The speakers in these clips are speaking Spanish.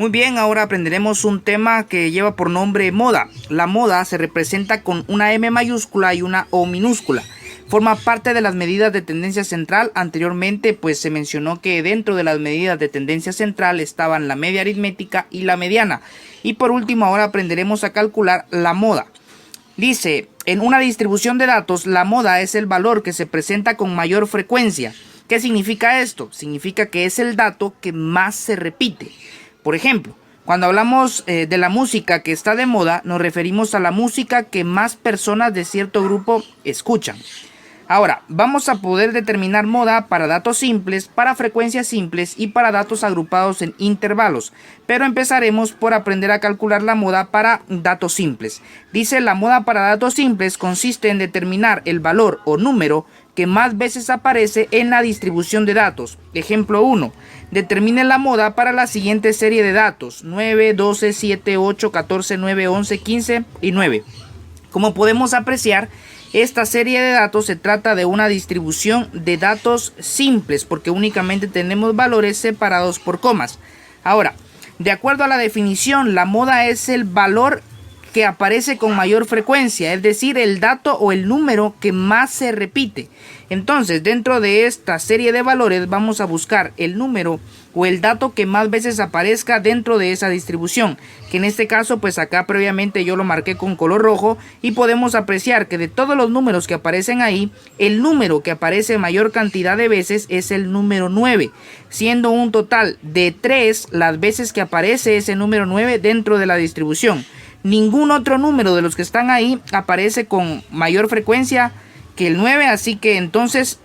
Muy bien, ahora aprenderemos un tema que lleva por nombre moda. La moda se representa con una M mayúscula y una O minúscula. Forma parte de las medidas de tendencia central. Anteriormente pues se mencionó que dentro de las medidas de tendencia central estaban la media aritmética y la mediana. Y por último ahora aprenderemos a calcular la moda. Dice, en una distribución de datos, la moda es el valor que se presenta con mayor frecuencia. ¿Qué significa esto? Significa que es el dato que más se repite. Por ejemplo, cuando hablamos de la música que está de moda, nos referimos a la música que más personas de cierto grupo escuchan. Ahora, vamos a poder determinar moda para datos simples, para frecuencias simples y para datos agrupados en intervalos. Pero empezaremos por aprender a calcular la moda para datos simples. Dice, la moda para datos simples consiste en determinar el valor o número que más veces aparece en la distribución de datos. Ejemplo 1. Determine la moda para la siguiente serie de datos: 9, 12, 7, 8, 14, 9, 11, 15 y 9. Como podemos apreciar, esta serie de datos se trata de una distribución de datos simples porque únicamente tenemos valores separados por comas. Ahora, de acuerdo a la definición, la moda es el valor que aparece con mayor frecuencia, es decir, el dato o el número que más se repite. Entonces, dentro de esta serie de valores vamos a buscar el número o el dato que más veces aparezca dentro de esa distribución, que en este caso pues acá previamente yo lo marqué con color rojo, y podemos apreciar que de todos los números que aparecen ahí, el número que aparece mayor cantidad de veces es el número 9, siendo un total de 3 las veces que aparece ese número 9 dentro de la distribución. Ningún otro número de los que están ahí aparece con mayor frecuencia que el 9, así que entonces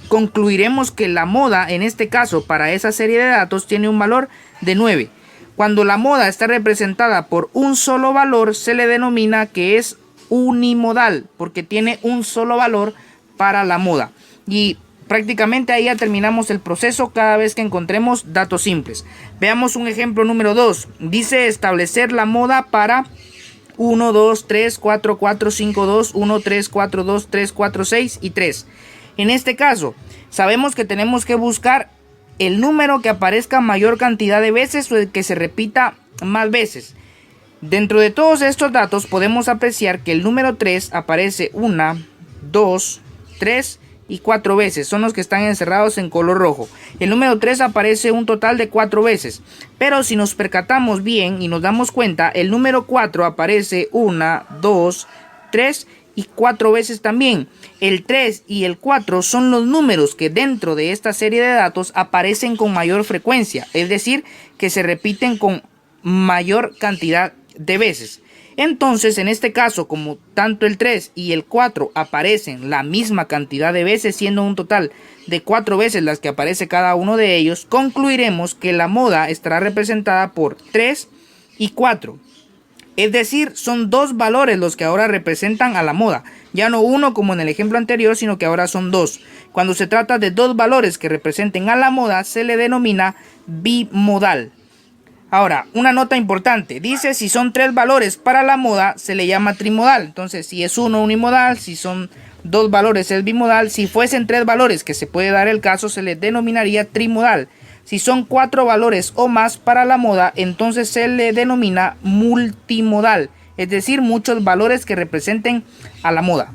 concluiremos que la moda en este caso para esa serie de datos tiene un valor de 9. Cuando la moda está representada por un solo valor se le denomina que es unimodal, porque tiene un solo valor para la moda. Y prácticamente ahí ya terminamos el proceso cada vez que encontremos datos simples. Veamos un ejemplo número 2. Dice establecer la moda para 1, 2, 3, 4, 4, 5, 2, 1, 3, 4, 2, 3, 4, 6 y 3. En este caso, sabemos que tenemos que buscar el número que aparezca mayor cantidad de veces o el que se repita más veces. Dentro de todos estos datos podemos apreciar que el número 3 aparece 1, 2, 3 y 4 veces, son los que están encerrados en color rojo. El número 3 aparece un total de 4 veces, pero si nos percatamos bien y nos damos cuenta, el número 4 aparece 1, 2, 3 y 4 veces también. El 3 y el 4 son los números que dentro de esta serie de datos aparecen con mayor frecuencia, es decir, que se repiten con mayor cantidad de veces. Entonces, en este caso, como tanto el 3 y el 4 aparecen la misma cantidad de veces, siendo un total de 4 veces las que aparece cada uno de ellos, concluiremos que la moda estará representada por 3 y 4. Es decir, son dos valores los que ahora representan a la moda. Ya no uno como en el ejemplo anterior, sino que ahora son dos. Cuando se trata de dos valores que representen a la moda, se le denomina bimodal. Ahora, una nota importante, dice si son 3 valores para la moda se le llama trimodal. Entonces, si es uno unimodal, si son 2 valores es bimodal. Si fuesen 3 valores, que se puede dar el caso, se le denominaría trimodal. Si son 4 valores o más para la moda, entonces se le denomina multimodal. Es decir, muchos valores que representen a la moda.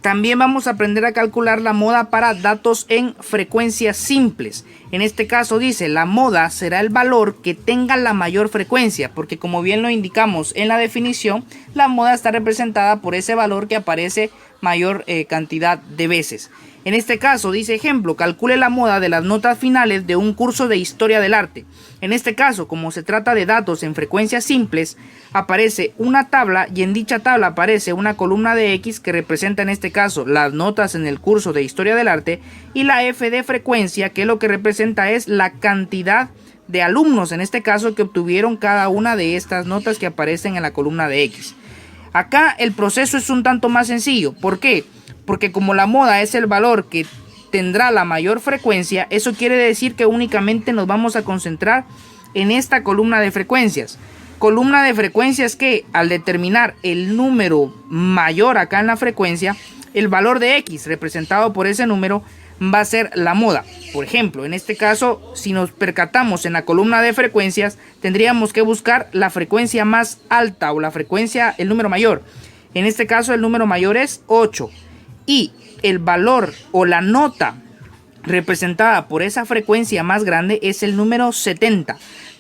También vamos a aprender a calcular la moda para datos en frecuencias simples. En este caso dice, la moda será el valor que tenga la mayor frecuencia, porque como bien lo indicamos en la definición, la moda está representada por ese valor que aparece mayor cantidad de veces. En este caso dice ejemplo, calcule la moda de las notas finales de un curso de historia del arte. En este caso, como se trata de datos en frecuencias simples, aparece una tabla y en dicha tabla aparece una columna de X que representa en este caso las notas en el curso de historia del arte, y la F de frecuencia, que lo que representa es la cantidad de alumnos en este caso que obtuvieron cada una de estas notas que aparecen en la columna de X. Acá el proceso es un tanto más sencillo. ¿Por qué? Porque como la moda es el valor que tendrá la mayor frecuencia, eso quiere decir que únicamente nos vamos a concentrar en esta columna de frecuencias. Columna de frecuencias que al determinar el número mayor acá en la frecuencia, el valor de X representado por ese número va a ser la moda. Por ejemplo, en este caso, si nos percatamos en la columna de frecuencias, tendríamos que buscar la frecuencia más alta o la frecuencia, el número mayor. En este caso el número mayor es 8 y el valor o la nota representada por esa frecuencia más grande es el número 70.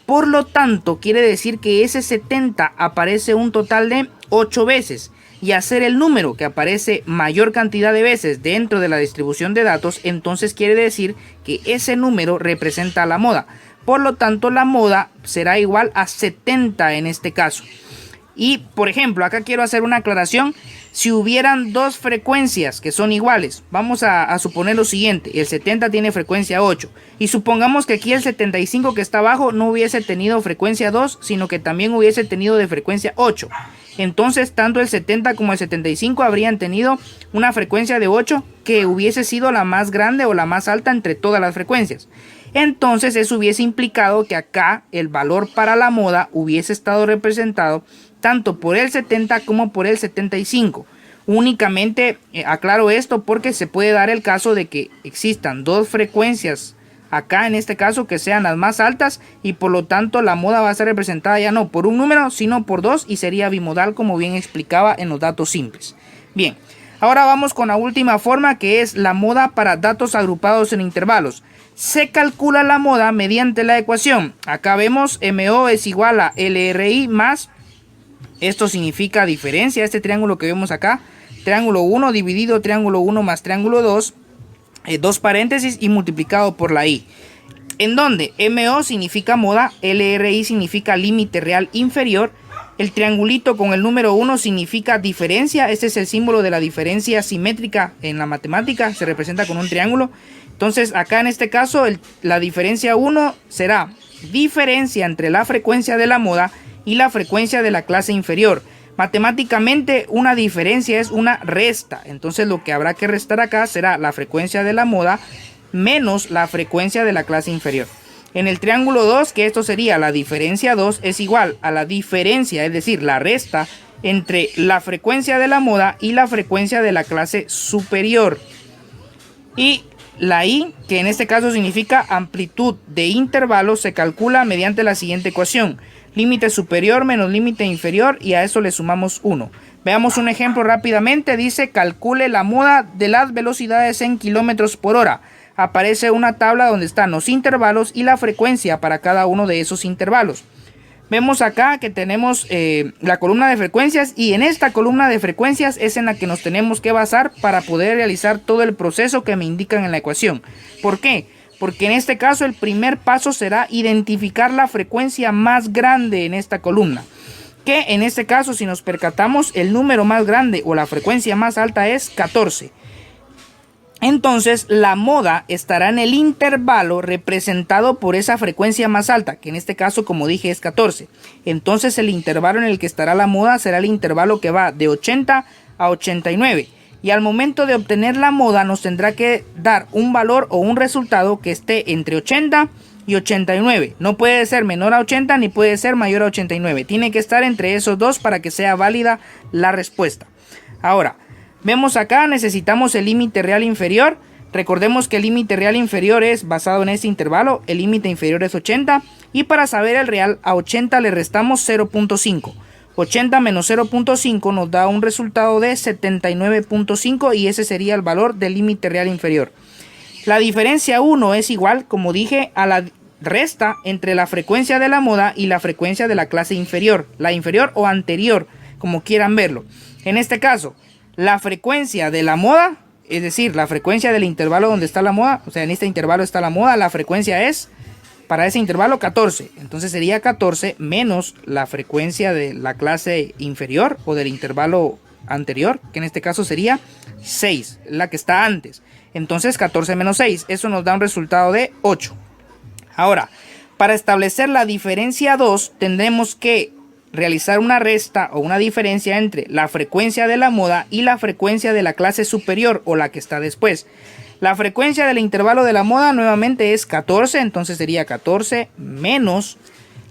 Por lo tanto, quiere decir que ese 70 aparece un total de 8 veces. Y hacer el número que aparece mayor cantidad de veces dentro de la distribución de datos, entonces quiere decir que ese número representa la moda. Por lo tanto, la moda será igual a 70 en este caso. Y, por ejemplo, acá quiero hacer una aclaración. Si hubieran dos frecuencias que son iguales, vamos a suponer lo siguiente. El 70 tiene frecuencia 8. Y supongamos que aquí el 75 que está abajo no hubiese tenido frecuencia 2, sino que también hubiese tenido de frecuencia 8. Entonces, tanto el 70 como el 75 habrían tenido una frecuencia de 8 que hubiese sido la más grande o la más alta entre todas las frecuencias. Entonces, eso hubiese implicado que acá el valor para la moda hubiese estado representado tanto por el 70 como por el 75. Únicamente aclaro esto porque se puede dar el caso de que existan dos frecuencias acá en este caso que sean las más altas y por lo tanto la moda va a ser representada ya no por un número sino por dos y sería bimodal, como bien explicaba en los datos simples. Bien, ahora vamos con la última forma, que es la moda para datos agrupados en intervalos. Se calcula la moda mediante la ecuación. Acá vemos MO es igual a LRI más, esto significa diferencia, este triángulo que vemos acá, triángulo 1 dividido triángulo 1 más triángulo 2, dos paréntesis y multiplicado por la I. En donde MO significa moda, LRI significa límite real inferior, el triangulito con el número 1 significa diferencia, este es el símbolo de la diferencia simétrica en la matemática, se representa con un triángulo. Entonces acá en este caso la diferencia 1 será diferencia entre la frecuencia de la moda y la frecuencia de la clase inferior. Matemáticamente una diferencia es una resta, entonces lo que habrá que restar acá será la frecuencia de la moda menos la frecuencia de la clase inferior. En el triángulo 2, que esto sería la diferencia 2, es igual a la diferencia, es decir, la resta entre la frecuencia de la moda y la frecuencia de la clase superior. Y la I, que en este caso significa amplitud de intervalo, se calcula mediante la siguiente ecuación. Límite superior menos límite inferior y a eso le sumamos 1. Veamos un ejemplo rápidamente. Dice calcule la moda de las velocidades en kilómetros por hora. Aparece una tabla donde están los intervalos y la frecuencia para cada uno de esos intervalos. Vemos acá que tenemos la columna de frecuencias y en esta columna de frecuencias es en la que nos tenemos que basar para poder realizar todo el proceso que me indican en la ecuación. ¿Por qué? Porque en este caso el primer paso será identificar la frecuencia más grande en esta columna. Que en este caso, si nos percatamos, el número más grande o la frecuencia más alta es 14. Entonces la moda estará en el intervalo representado por esa frecuencia más alta, que en este caso, como dije, es 14. Entonces el intervalo en el que estará la moda será el intervalo que va de 80 a 89. Y al momento de obtener la moda nos tendrá que dar un valor o un resultado que esté entre 80 y 89. No puede ser menor a 80 ni puede ser mayor a 89. Tiene que estar entre esos dos para que sea válida la respuesta. Ahora, vemos acá, necesitamos el límite real inferior. Recordemos que el límite real inferior es basado en este intervalo. El límite inferior es 80. Y para saber el real, a 80 le restamos 0.5. 80 menos 0.5 nos da un resultado de 79.5 y ese sería el valor del límite real inferior. La diferencia 1 es igual, como dije, a la resta entre la frecuencia de la moda y la frecuencia de la clase inferior, la inferior o anterior, como quieran verlo. En este caso, la frecuencia de la moda, es decir, la frecuencia del intervalo donde está la moda, o sea, en este intervalo está la moda, la frecuencia es para ese intervalo 14, entonces sería 14 menos la frecuencia de la clase inferior o del intervalo anterior, que en este caso sería 6, la que está antes. Entonces 14 menos 6, eso nos da un resultado de 8. Ahora, para establecer la diferencia 2, tendremos que realizar una resta o una diferencia entre la frecuencia de la moda y la frecuencia de la clase superior o la que está después. La frecuencia del intervalo de la moda nuevamente es 14, entonces sería 14 menos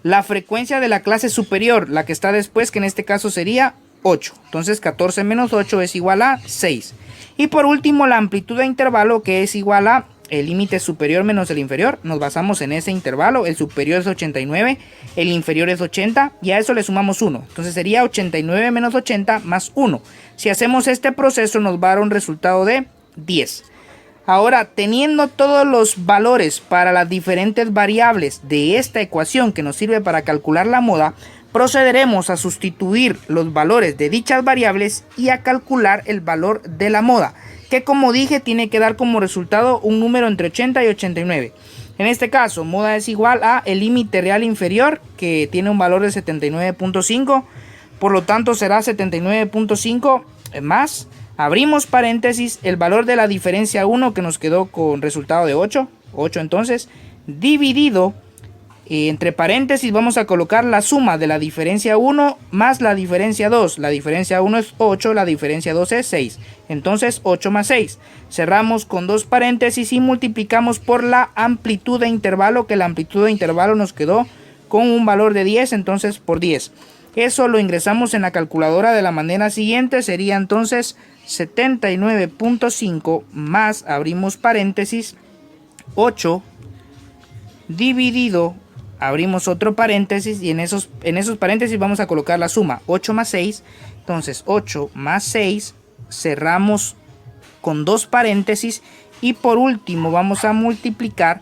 la frecuencia de la clase superior, la que está después, que en este caso sería 8. Entonces 14 menos 8 es igual a 6. Y por último, la amplitud de intervalo, que es igual a el límite superior menos el inferior. Nos basamos en ese intervalo. El superior es 89, el inferior es 80 y a eso le sumamos 1. Entonces sería 89 menos 80 más 1. Si hacemos este proceso nos va a dar un resultado de 10. Ahora, teniendo todos los valores para las diferentes variables de esta ecuación que nos sirve para calcular la moda, procederemos a sustituir los valores de dichas variables y a calcular el valor de la moda, que como dije tiene que dar como resultado un número entre 80 y 89. En este caso, moda es igual a el límite real inferior, que tiene un valor de 79.5, por lo tanto será 79.5 más, abrimos paréntesis, el valor de la diferencia 1 que nos quedó con resultado de 8 entonces, dividido, entre paréntesis vamos a colocar la suma de la diferencia 1 más la diferencia 2. La diferencia 1 es 8, la diferencia 2 es 6. Entonces 8 más 6. Cerramos con dos paréntesis y multiplicamos por la amplitud de intervalo, que la amplitud de intervalo nos quedó con un valor de 10, entonces por 10. Eso lo ingresamos en la calculadora de la manera siguiente, sería entonces 79.5 más, abrimos paréntesis, 8 dividido, abrimos otro paréntesis y en esos paréntesis vamos a colocar la suma 8 más 6, entonces 8 más 6, cerramos con dos paréntesis y por último vamos a multiplicar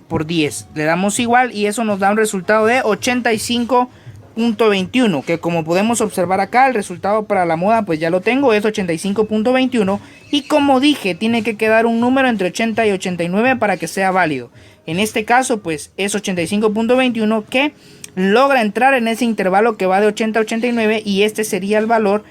por 10, le damos igual y eso nos da un resultado de 85.21, que como podemos observar acá el resultado para la moda pues ya lo tengo, es 85.21 y como dije tiene que quedar un número entre 80 y 89 para que sea válido. En este caso pues es 85.21 que logra entrar en ese intervalo que va de 80 a 89 y este sería el valor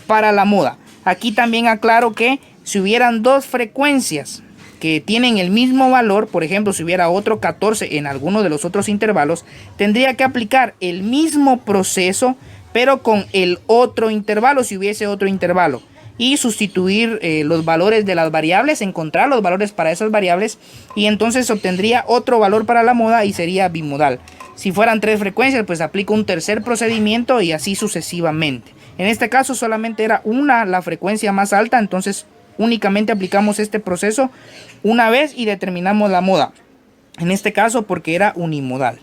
para la moda. Aquí también aclaro que si hubieran dos frecuencias que tienen el mismo valor, por ejemplo si hubiera otro 14 en alguno de los otros intervalos, tendría que aplicar el mismo proceso pero con el otro intervalo si hubiese otro intervalo y sustituir los valores de las variables, encontrar los valores para esas variables y entonces obtendría otro valor para la moda y sería bimodal. Si fueran tres frecuencias pues aplico un tercer procedimiento y así sucesivamente. En este caso solamente era una la frecuencia más alta, entonces únicamente aplicamos este proceso una vez y determinamos la moda. En este caso porque era unimodal.